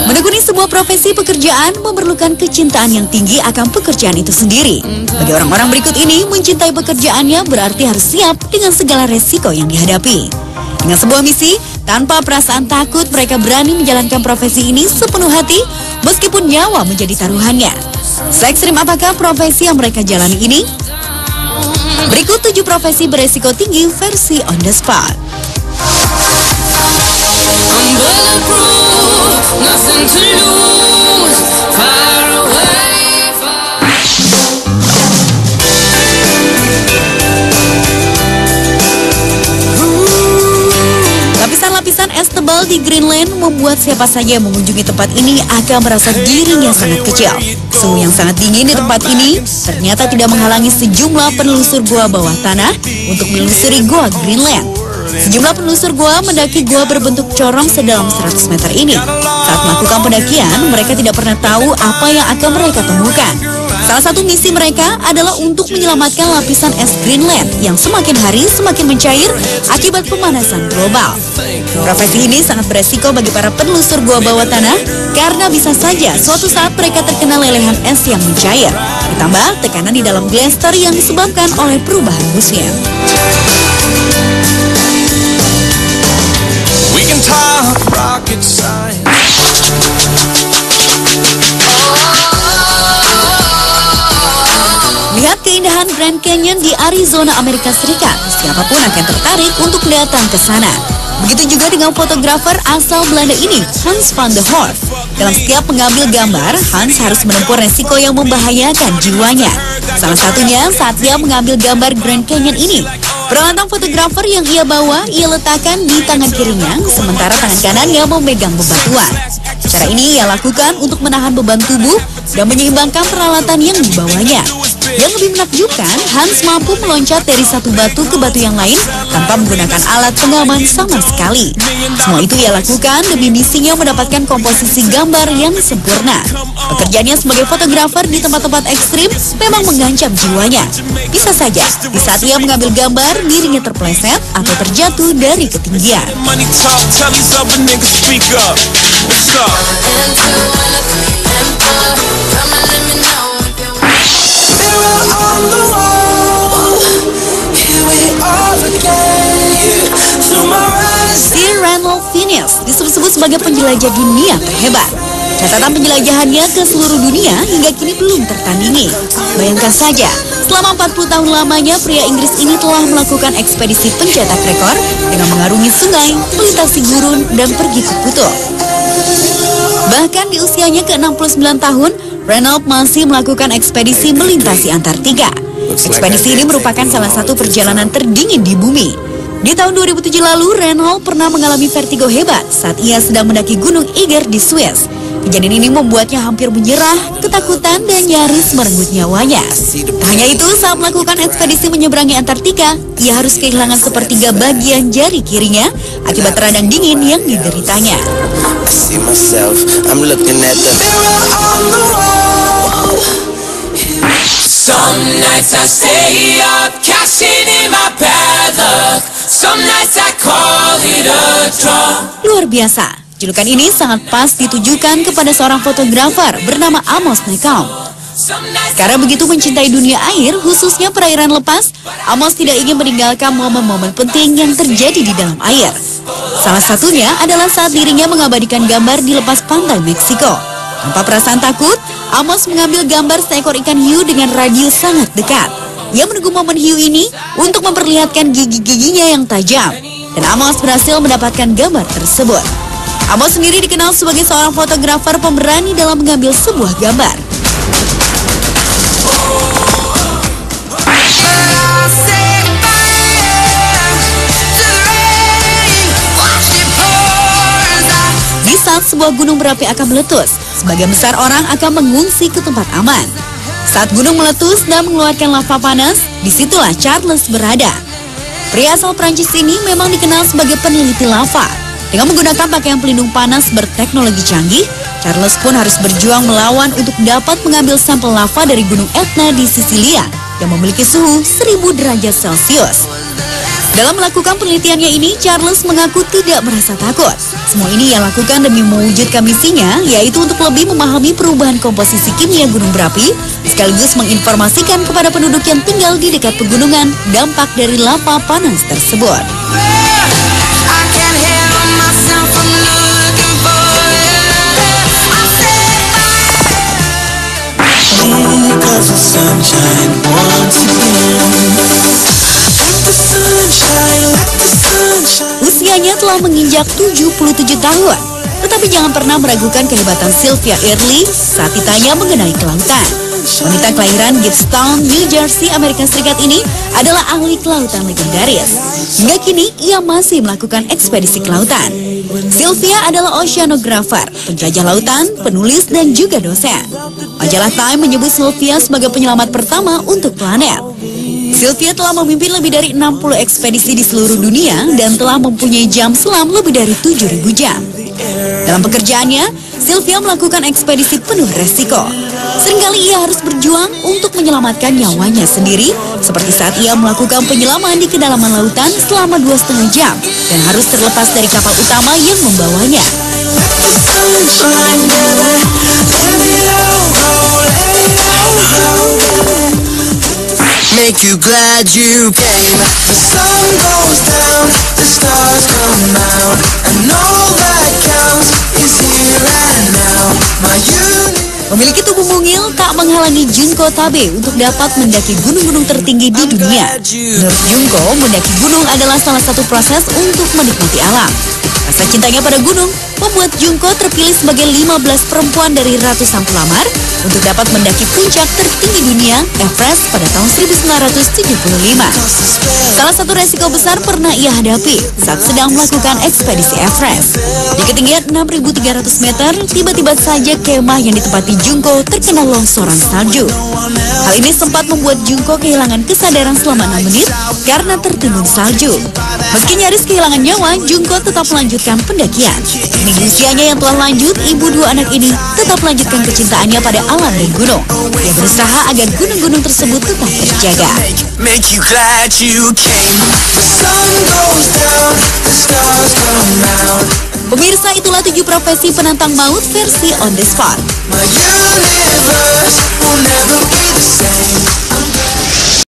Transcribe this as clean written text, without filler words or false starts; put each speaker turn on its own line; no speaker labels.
Menekuni sebuah profesi pekerjaan memerlukan kecintaan yang tinggi akan pekerjaan itu sendiri. Bagi orang-orang berikut ini, mencintai pekerjaannya berarti harus siap dengan segala resiko yang dihadapi. Dengan sebuah misi, tanpa perasaan takut mereka berani menjalankan profesi ini sepenuh hati, meskipun nyawa menjadi taruhannya. Se-ekstrim apakah profesi yang mereka jalani ini? Berikut 7 profesi beresiko tinggi versi on the spot. Lapisan-lapisan es tebal di Greenland membuat siapa saja yang mengunjungi tempat ini akan merasa dirinya sangat kecil. Suhu yang sangat dingin di tempat ini ternyata tidak menghalangi sejumlah penelusur gua bawah tanah untuk menelusuri gua Greenland. Sejumlah penelusur gua mendaki gua berbentuk corong sedalam 100 meter ini. Saat melakukan pendakian, mereka tidak pernah tahu apa yang akan mereka temukan. Salah satu misi mereka adalah untuk menyelamatkan lapisan es Greenland yang semakin hari semakin mencair akibat pemanasan global. Profesi ini sangat beresiko bagi para penelusur gua bawah tanah karena bisa saja suatu saat mereka terkena lelehan es yang mencair. Ditambah tekanan di dalam glacier yang disebabkan oleh perubahan musim. Lihat keindahan Grand Canyon di Arizona, Amerika Serikat. Siapapun akan tertarik untuk datang ke sana. Begitu juga dengan fotografer asal Belanda ini, Hans van der Horst. Dalam setiap mengambil gambar, Hans harus menempuh resiko yang membahayakan jiwanya. Salah satunya saat dia mengambil gambar Grand Canyon ini. Peralatan fotografer yang ia bawa, ia letakkan di tangan kirinya, sementara tangan kanannya memegang bebatuan. Cara ini ia lakukan untuk menahan beban tubuh dan menyeimbangkan peralatan yang dibawanya. Yang lebih menakjubkan, Hans mampu meloncat dari satu batu ke batu yang lain tanpa menggunakan alat pengaman sama sekali. Semua itu ia lakukan demi misinya mendapatkan komposisi gambar yang sempurna. Pekerjaannya sebagai fotografer di tempat-tempat ekstrim memang mengancam jiwanya. Bisa saja, di saat ia mengambil gambar, dirinya terpeleset atau terjatuh dari ketinggian. Sir Randolph Fiennes disebut-sebut sebagai penjelajah dunia terhebat. Catatan penjelajahannya ke seluruh dunia hingga kini belum tertandingi. Bayangkan saja, selama 40 tahun lamanya pria Inggris ini telah melakukan ekspedisi pencetak rekor dengan mengarungi sungai, melintasi gurun, dan pergi ke kutub. Bahkan di usianya ke-69 tahun, Randolph masih melakukan ekspedisi melintasi Antartika. Ekspedisi ini merupakan salah satu perjalanan terdingin di bumi. Di tahun 2007 lalu, Randolph pernah mengalami vertigo hebat saat ia sedang mendaki Gunung Eiger di Swiss. Kejadian ini membuatnya hampir menyerah, ketakutan, dan nyaris merenggut nyawanya. Tak hanya itu, saat melakukan ekspedisi menyeberangi Antartika, ia harus kehilangan sepertiga bagian jari kirinya akibat radang dingin yang dideritanya. Some nights I stay up, cashing in my bad luck. Some nights I call it a draw. Luar biasa, julukan ini sangat pas ditujukan kepada seorang fotografer bernama Amos Nekom. Karena begitu mencintai dunia air, khususnya perairan lepas, Amos tidak ingin meninggalkan momen-momen penting yang terjadi di dalam air. Salah satunya adalah saat dirinya mengabadikan gambar di lepas pantai Meksiko. Tanpa perasaan takut, Amos mengambil gambar seekor ikan hiu dengan radius sangat dekat. Ia menunggu momen hiu ini untuk memperlihatkan gigi-giginya yang tajam. Dan Amos berhasil mendapatkan gambar tersebut. Amos sendiri dikenal sebagai seorang fotografer pemberani dalam mengambil sebuah gambar. Di saat sebuah gunung berapi akan meletus, sebagian besar orang akan mengungsi ke tempat aman. Saat gunung meletus dan mengeluarkan lava panas, disitulah Charles berada. Pria asal Prancis ini memang dikenal sebagai peneliti lava. Dengan menggunakan pakaian pelindung panas berteknologi canggih, Charles pun harus berjuang melawan untuk dapat mengambil sampel lava dari gunung Etna di Sisilia yang memiliki suhu 1000 derajat Celcius. Dalam melakukan penelitiannya ini, Charles mengaku tidak merasa takut. Semua ini ia lakukan demi mewujudkan misinya, yaitu untuk lebih memahami perubahan komposisi kimia gunung berapi, sekaligus menginformasikan kepada penduduk yang tinggal di dekat pegunungan dampak dari lava panas tersebut. Usianya telah menginjak 77 tahun. Tetapi jangan pernah meragukan kehebatan Sylvia Earle saat ditanya mengenai kelautan. Wanita kelahiran Gibbstown, New Jersey, Amerika Serikat ini adalah ahli kelautan legendaris. Hingga kini ia masih melakukan ekspedisi kelautan. Sylvia adalah oceanographer, penjajah lautan, penulis, dan juga dosen. Majalah Time menyebut Sylvia sebagai penyelamat pertama untuk planet. Sylvia telah memimpin lebih dari 60 ekspedisi di seluruh dunia dan telah mempunyai jam selam lebih dari 7.000 jam. Dalam pekerjaannya, Sylvia melakukan ekspedisi penuh resiko. Seringkali ia harus berjuang untuk menyelamatkan nyawanya sendiri, seperti saat ia melakukan penyelaman di kedalaman lautan selama 2,5 jam dan harus terlepas dari kapal utama yang membawanya.
Make you glad you came. The sun goes down, the stars come out, and all that counts is here and now. My
Memiliki tubuh mungil tak menghalangi Junko Tabe untuk dapat mendaki gunung-gunung tertinggi di dunia. Menurut Junko, mendaki gunung adalah salah satu proses untuk menikmati alam. Rasa cintanya pada gunung membuat Junko terpilih sebagai 15 perempuan dari ratusan pelamar untuk dapat mendaki puncak tertinggi dunia, Everest, pada tahun 1975. Salah satu resiko besar pernah ia hadapi saat sedang melakukan ekspedisi Everest. Di ketinggian 6.300 meter, tiba-tiba saja kemah yang ditempati Junko terkena longsoran salju. Hal ini sempat membuat Junko kehilangan kesadaran selama 6 menit karena tertimbun salju. Meski nyaris kehilangan nyawa, Junko tetap melanjutkan pendakian. Di usianya yang telah lanjut, ibu dua anak ini tetap melanjutkan kecintaannya pada alam dan gunung. Ia berusaha agar gunung-gunung tersebut tetap terjaga. Pemirsa, itulah 7 profesi penantang maut versi On The Spot.